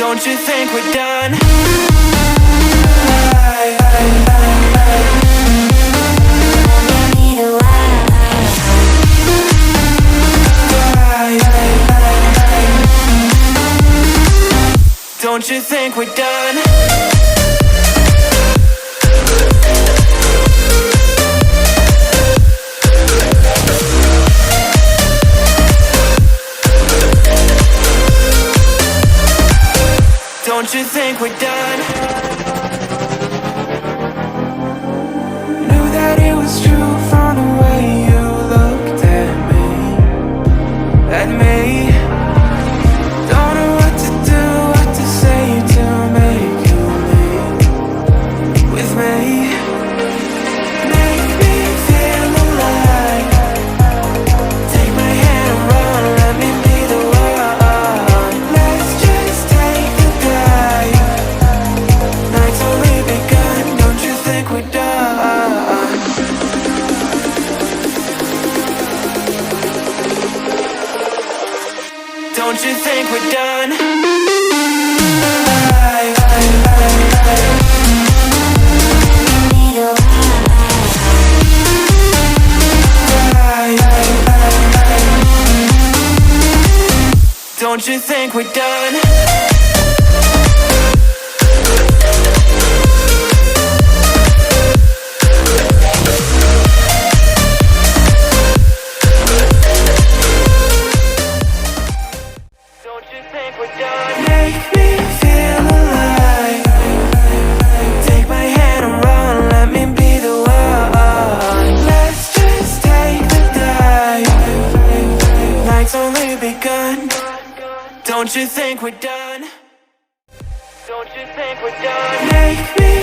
Don't you think we're done? Don't you think we're done? Don't you think we're done? Knew that it was true from the way you looked at me. At me. Don't know what to do, what to say to make you leave with me. Make me feel alive. Take my hand and run, let me be the one. Let's just take the dive. Night's only begun, don't you think we're done? Don't you think we're done? Don't you think we're done? Don't you think we're done? Make me feel alive. Take my hand and run, let me be the one. Let's just take the dive. Night's only begun. Don't you think we're done? Don't you think we're done? Make me